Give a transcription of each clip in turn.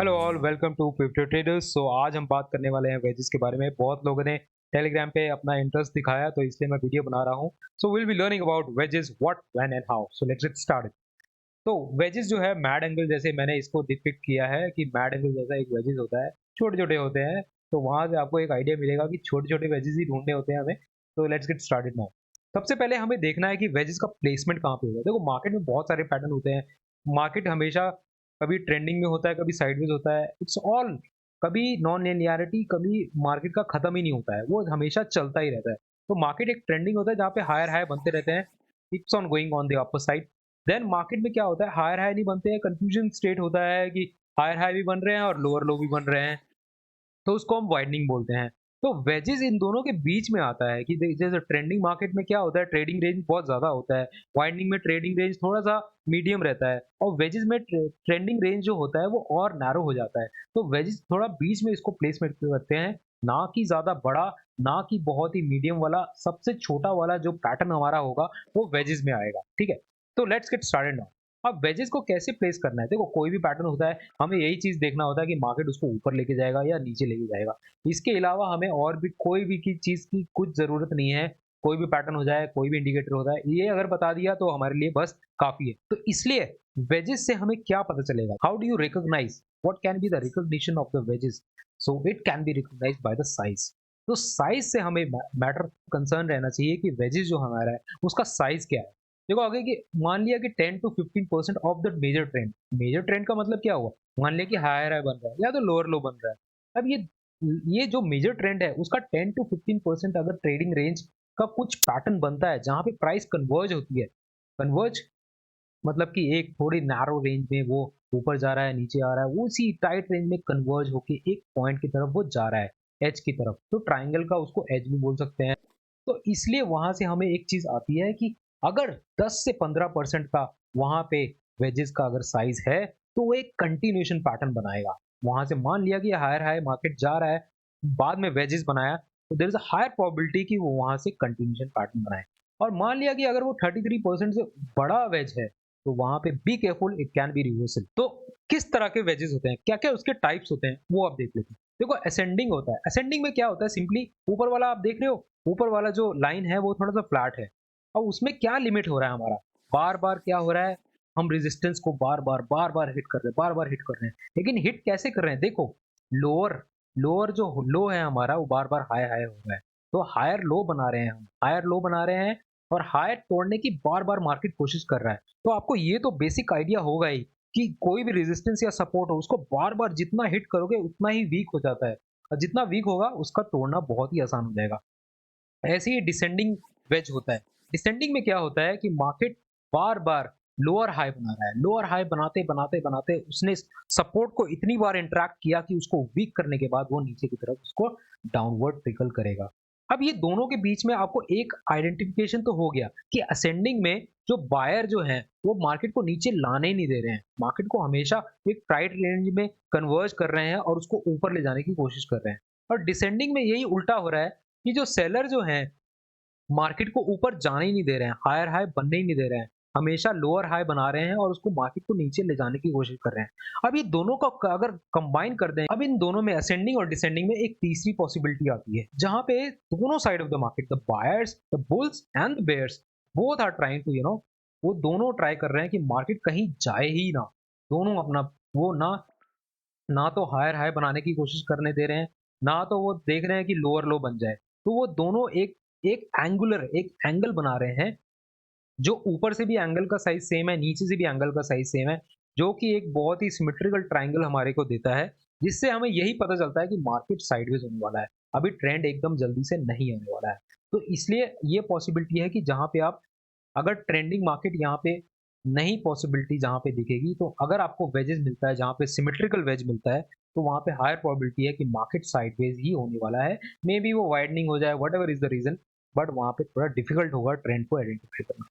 Hello all, welcome to crypto traders. So आज हम बात करने वाले हैं वेजेस के बारे में। बहुत लोगों ने टेलीग्राम पे अपना इंटरेस्ट दिखाया, तो इसलिए मैं वीडियो बना रहा हूँ। So will be learning about wages, what, when and how. So let's get started. तो वेजेस जो है मैड एंगल, जैसे मैंने इसको डिपिक्ट किया है कि मैड एंगल जैसा एक वेजेस होता है, छोटे छोटे होते हैं। तो वहां से आपको एक आइडिया मिलेगा कि छोटे छोटे वेजेस ही ढूंढने होते हैं हमें। तो लेट्स गेट स्टार्टेड नाउ। सबसे पहले हमें देखना है कि वेजेस का प्लेसमेंट कहाँ पे होता है। देखो, मार्केट में बहुत सारे पैटर्न होते हैं। मार्केट हमेशा कभी ट्रेंडिंग में होता है, कभी साइडवेज होता है। इट्स ऑल, कभी नॉन लिनियरिटी, कभी मार्केट का खत्म ही नहीं होता है, वो हमेशा चलता ही रहता है। तो मार्केट एक ट्रेंडिंग होता है जहाँ पे हायर हाई बनते रहते हैं, it's on going on the upper side. Then market में क्या होता है, हायर हाई नहीं बनते हैं, कंफ्यूजन स्टेट होता है कि हायर हाई भी बन रहे हैं और लोअर लो भी बन रहे हैं, तो उसको हम वाइडनिंग बोलते हैं। तो वेजेस इन दोनों के बीच में आता है कि जैसे ट्रेंडिंग मार्केट में क्या होता है, ट्रेडिंग रेंज बहुत ज्यादा होता है, वाइडनिंग में ट्रेडिंग रेंज थोड़ा सा मीडियम रहता है, और वेजेस में ट्रेंडिंग रेंज जो होता है वो और नैरो हो जाता है। तो वेजेस थोड़ा बीच में इसको प्लेसमेंट करते हैं, ना कि ज्यादा बड़ा, ना कि बहुत ही मीडियम वाला। सबसे छोटा वाला जो पैटर्न हमारा होगा वो वेजेस में आएगा, ठीक है। तो लेट्स गेट स्टार्टेड नाउ। अब वेजेस को कैसे प्लेस करना है, देखो कोई भी पैटर्न होता है, हमें यही चीज देखना होता है कि मार्केट उसको ऊपर लेके जाएगा या नीचे लेके जाएगा। इसके अलावा हमें और भी कोई भी की चीज की कुछ जरूरत नहीं है। कोई भी पैटर्न हो जाए, कोई भी इंडिकेटर होता है, ये अगर बता दिया तो हमारे लिए बस काफी है। तो इसलिए वेजेस से हमें क्या पता चलेगा, how do you recognise, what can be the recognition of the wedges. So it can be recognise by the size. तो साइज से हमें मैटर कंसर्न रहना चाहिए कि वेजेस जो हमारा है उसका साइज क्या है। देखो आगे कि मान लिया कि 10 टू 15% ऑफ द मेजर ट्रेंड का मतलब क्या हुआ, मान लिया कि हायर हाई बन रहा है या तो लोअर लो बन रहा है। अब ये जो मेजर ट्रेंड है उसका 10 to 15% अगर ट्रेडिंग रेंज का कुछ पैटर्न बनता है जहां पे प्राइस कन्वर्ज होती है, कन्वर्ज मतलब कि एक थोड़ी नैरो रेंज में वो ऊपर जा रहा है, नीचे आ रहा है, वो उसी टाइट रेंज में कन्वर्ज होके एक पॉइंट की तरफ वो जा रहा है, एज की तरफ। तो ट्राइंगल का उसको एज भी बोल सकते हैं। तो इसलिए वहां से हमें एक चीज आती है कि अगर 10 से 15% का वहां पे वेजेस का अगर साइज है, तो वो एक कंटिन्यूएशन पैटर्न बनाएगा। वहां से मान लिया कि हायर हाई मार्केट जा रहा है, बाद में वेजेस बनाया, तो there is a higher probability कि वो वहां से कंटिन्यूएशन पैटर्न बनाए। और मान लिया कि अगर वो 33% से बड़ा वेज है, तो वहां पे be careful, it can B reversal. तो किस तरह के वेजेस होते हैं, क्या क्या उसके टाइप्स होते हैं, वो आप देख लेते हैं। देखो असेंडिंग होता है। असेंडिंग में क्या होता है, सिंपली ऊपर वाला आप देख रहे हो, ऊपर वाला जो लाइन है वो थोड़ा सा फ्लैट है, और उसमें क्या लिमिट हो रहा है हमारा, बार बार क्या हो रहा है, हम रेजिस्टेंस को बार बार हिट कर रहे हैं, बार बार हिट कर रहे हैं। लेकिन हिट कैसे कर रहे हैं, देखो लोअर लोअर जो लो है हमारा वो बार बार हाई हाई हो रहा है, तो हायर लो बना रहे हैं, हम हायर लो बना रहे हैं, और हायर तोड़ने की बार बार मार्केट कोशिश कर रहा है। तो आपको ये तो बेसिक आइडिया होगा ही कि कोई भी रेजिस्टेंस या सपोर्ट हो, उसको बार बार जितना हिट करोगे उतना ही वीक हो जाता है, और जितना वीक होगा उसका तोड़ना बहुत ही आसान हो जाएगा। ऐसे ही डिसेंडिंग वेज होता है। डिसेंडिंग में क्या होता है कि मार्केट बार बार लोअर हाई बना रहा है, लोअर हाई बनाते बनाते बनाते उसने सपोर्ट को इतनी बार इंटरैक्ट किया कि उसको वीक करने के बाद वो नीचे की तरफ उसको डाउनवर्ड ट्रिकल करेगा। अब ये दोनों के बीच में आपको एक आइडेंटिफिकेशन तो हो गया कि असेंडिंग में जो बायर जो है वो मार्केट को नीचे लाने ही नहीं दे रहे हैं, मार्केट को हमेशा एक टाइट रेंज में कन्वर्ज कर रहे हैं और उसको ऊपर ले जाने की कोशिश कर रहे हैं। और डिसेंडिंग में यही उल्टा हो रहा है कि जो सेलर जो हैं मार्केट को ऊपर जाने ही नहीं दे रहे हैं, हायर हाई बनने ही नहीं दे रहे हैं, हमेशा लोअर हाई बना रहे हैं और उसको मार्केट को नीचे ले जाने की कोशिश कर रहे हैं। अब ये दोनों का अगर कंबाइन कर दें, अब इन दोनों में असेंडिंग और डिसेंडिंग में एक तीसरी पॉसिबिलिटी आती है, जहां पे दोनों side of the market, the buyers, the bulls and the bears, both are trying to वो दोनों ट्राई कर रहे हैं कि मार्केट कहीं जाए ही ना। दोनों अपना वो ना ना तो हायर हाई बनाने की कोशिश करने दे रहे हैं, ना तो वो देख रहे हैं कि लोअर लो बन जाए। तो वो दोनों एक एक एंगल बना रहे हैं, जो ऊपर से भी एंगल का साइज सेम है, नीचे से भी एंगल का साइज सेम है, जो कि एक बहुत ही सिमेट्रिकल ट्रायंगल हमारे को देता है, जिससे हमें यही पता चलता है कि मार्केट साइडवेज होने वाला है, अभी ट्रेंड एकदम जल्दी से नहीं आने वाला है। तो इसलिए ये पॉसिबिलिटी है कि जहां पे आप, अगर ट्रेंडिंग मार्केट यहाँ पे नहीं पॉसिबिलिटी जहाँ पे दिखेगी, तो अगर आपको वेजेस मिलता है जहाँ पे सिमेट्रिकल वेज मिलता है, तो वहाँ पे हायर प्रोबेबिलिटी है कि मार्केट साइडवेज ही होने वाला है। मे बी वो वाइडनिंग हो जाए, whatever is the reason, but वहाँ पे थोड़ा डिफिकल्ट होगा ट्रेंड को आइडेंटिफाई करना।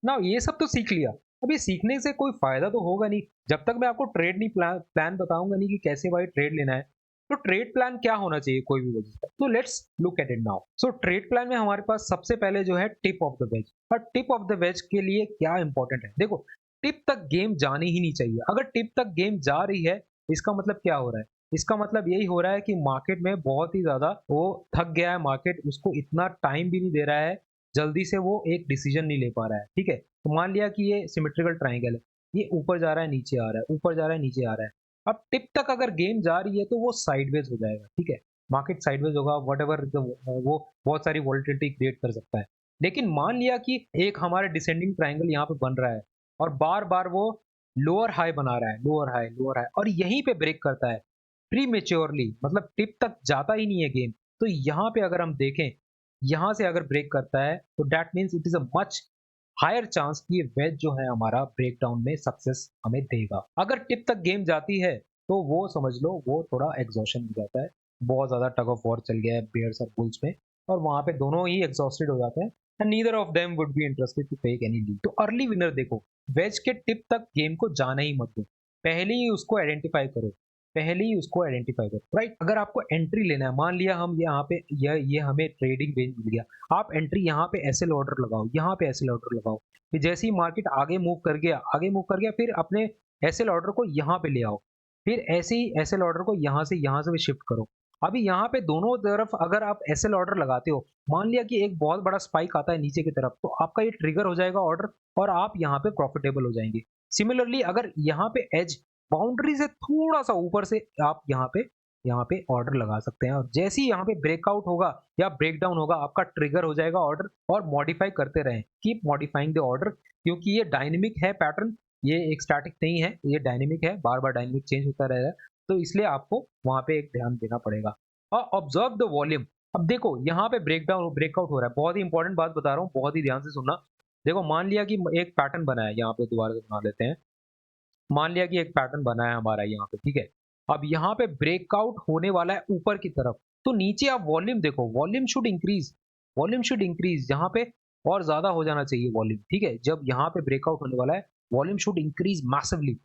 ना ये सब तो सीख लिया, अब ये सीखने से कोई फायदा तो होगा नहीं जब तक मैं आपको ट्रेड नहीं प्लान बताऊंगा नहीं कि कैसे भाई ट्रेड लेना है। तो ट्रेड प्लान क्या होना चाहिए कोई भी वजह से, तो let's look at it now. So trade plan में हमारे पास सबसे पहले जो है टिप ऑफ द वेज, और टिप ऑफ द वेज के लिए क्या इंपॉर्टेंट है, देखो टिप तक गेम जानी ही नहीं चाहिए। अगर टिप तक गेम जा रही है इसका मतलब क्या हो रहा है? इसका मतलब यही हो रहा है कि मार्केट में बहुत ही ज़्यादा वो थक गया है, मार्केट उसको इतना टाइम भी नहीं दे रहा है, जल्दी से वो एक डिसीजन नहीं ले पा रहा है, ठीक है? तो मान लिया कि ये सिमेट्रिकल ट्रायंगल है, ये ऊपर जा रहा है, नीचे आ रहा है, ऊपर जा रहा है, नीचे आ रहा है। अब टिप तक अगर गेम जा रही है तो वो साइडवेज हो जाएगा, ठीक है? मार्केट साइडवेज होगा, व्हाटएवर वो बहुत सारी वोलेटिलिटी क्रिएट कर सकता है। लेकिन मान लिया कि एक हमारा डिसेंडिंग ट्रायंगल यहाँ पे बन रहा है और बार-बार वो लोअर हाई बना रहा है, लोअर हाई और यहीं पे ब्रेक करता है प्रीमेच्योरली, मतलब टिप तक जाता ही नहीं है गेम। तो यहाँ पे अगर हम देखें, यहाँ से अगर ब्रेक करता है तो that means it is a much higher chance कि ये वेज जो है हमारा ब्रेकडाउन में सक्सेस हमें देगा। अगर टिप तक गेम जाती है तो वो समझ लो वो थोड़ा एग्जॉशन हो जाता है, बहुत ज्यादा टग ऑफ वॉर चल गया है बेयर्स और बुल्स में और वहां पे दोनों ही एग्जॉस्टेड हो जाते हैं and neither of them would be interested to take any lead. तो अर्ली विनर देखो, वेज के टिप तक गेम को जाना ही मत दो, पहले ही उसको आइडेंटिफाई करो, पहले ही उसको आइडेंटिफाई करो, राइट? अगर आपको एंट्री लेना है, मान लिया हम यहाँ पे ये हमें ट्रेडिंग रेंज मिल गया, आप एंट्री यहाँ पे एसएल ऑर्डर लगाओ, यहाँ पे एसएल ऑर्डर लगाओ, फिर जैसे ही मार्केट आगे मूव कर गया फिर अपने एसएल ऑर्डर को यहाँ पे ले आओ, फिर ऐसे ही एसएल ऑर्डर को यहाँ से भी शिफ्ट करो। अभी यहाँ पे दोनों तरफ अगर आप एसएल ऑर्डर लगाते हो, मान लिया कि एक बहुत बड़ा स्पाइक आता है नीचे की तरफ, तो आपका ये ट्रिगर हो जाएगा ऑर्डर और आप यहाँ पे प्रॉफिटेबल हो जाएंगे। सिमिलरली अगर यहाँ पे एज बाउंड्री से थोड़ा सा ऊपर से आप यहाँ पे ऑर्डर लगा सकते हैं और जैसे ही यहाँ पे ब्रेकआउट होगा या ब्रेकडाउन होगा आपका ट्रिगर हो जाएगा ऑर्डर और मॉडिफाई करते रहें, कीप मॉडिफाइंग द ऑर्डर, क्योंकि ये डायनेमिक है पैटर्न, ये एक स्टैटिक नहीं है, ये डायनेमिक है, बार बार डायनेमिक चेंज होता रहेगा, तो इसलिए आपको वहां पे एक ध्यान देना पड़ेगा। और ऑब्जर्व द वॉल्यूम। अब देखो यहाँ पे ब्रेकआउट हो रहा है, बहुत ही इंपॉर्टेंट बात बता रहा हूँ, बहुत ही ध्यान से सुनना। देखो मान लिया कि एक पैटर्न बना है, यहाँ पे दोबारा से बना लेते हैं, मान लिया कि एक पैटर्न बना है हमारा यहाँ पे, ठीक है? अब यहाँ पे ब्रेकआउट होने वाला है ऊपर की तरफ, तो नीचे आप वॉल्यूम देखो, वॉल्यूम शुड इंक्रीज यहाँ पे और ज्यादा हो जाना चाहिए वॉल्यूम, ठीक है? जब यहाँ पे ब्रेकआउट होने वाला है वॉल्यूम शुड इंक्रीज मैसिवली।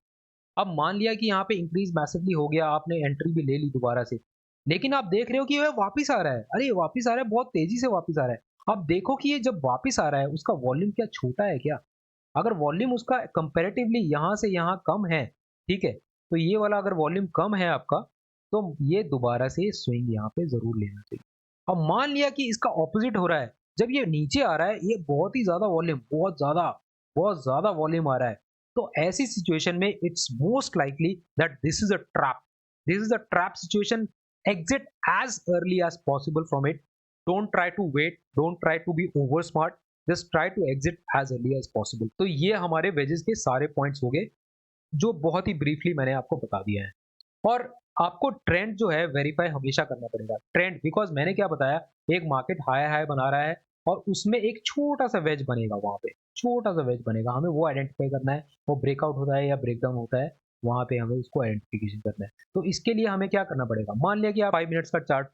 अब मान लिया कि यहाँ पे इंक्रीज मैसिवली हो गया, आपने एंट्री भी ले ली दोबारा से, लेकिन आप देख रहे हो कि वह वापिस आ रहा है, अरे वापिस आ रहा है, बहुत तेजी से वापिस आ रहा है। अब देखो कि ये जब वापिस आ रहा है उसका वॉल्यूम क्या छोटा है क्या? अगर वॉल्यूम उसका कंपैरेटिवली यहाँ से यहाँ कम है, ठीक है, तो ये वाला अगर वॉल्यूम कम है आपका, तो ये दोबारा से स्विंग यहाँ पे जरूर लेना चाहिए। अब मान लिया कि इसका ऑपोजिट हो रहा है, जब ये नीचे आ रहा है, ये बहुत ही ज्यादा वॉल्यूम, बहुत ज्यादा वॉल्यूम आ रहा है, तो ऐसी सिचुएशन में it's most likely that this is a trap situation. Exit as early as possible from it, don't try to wait, don't try to be over smart, just try to exit as early as possible. तो ये हमारे wages के सारे points हो गए जो बहुत ही briefly मैंने आपको बता दिया है। और आपको ट्रेंड जो है वेरीफाई हमेशा करना पड़ेगा, ट्रेंड, बिकॉज मैंने क्या बताया, एक मार्केट हाई हाई बना रहा है और उसमें एक छोटा सा वेज बनेगा, वहां पे छोटा सा वेज बनेगा, हमें वो आइडेंटिफाई करना है, वो ब्रेकआउट होता है या ब्रेकडाउन होता है, वहां पे हमें उसको आइडेंटिफिकेशन करना है। तो इसके लिए हमें क्या करना पड़ेगा, मान लिया कि आप 5 मिनट्स का चार्ट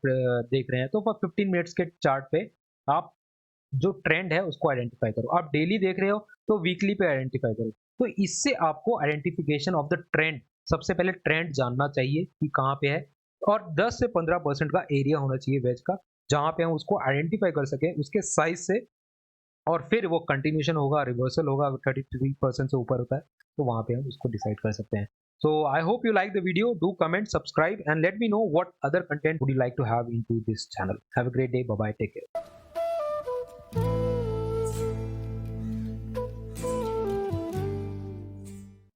देख रहे हैं, तो 15 मिनट्स के चार्ट पे आप जो ट्रेंड है उसको आइडेंटिफाई करो, आप डेली देख रहे हो तो वीकली पे आइडेंटिफाई करो। तो इससे आपको आइडेंटिफिकेशन ऑफ द ट्रेंड, सबसे पहले ट्रेंड जानना चाहिए कि कहाँ पे है, और 10 से 15% का एरिया होना चाहिए वेज का, जहां पे हम उसको आइडेंटिफाई कर सके उसके साइज से, और फिर वो कंटिन्यूशन होगा, रिवर्सल होगा, 33% से ऊपर होता है तो वहां पे हम उसको डिसाइड कर सकते हैं। So I hope you like the video. Do comment, subscribe, and let me know what other content would you like to have into this channel. Have a great day. Bye bye. Take care.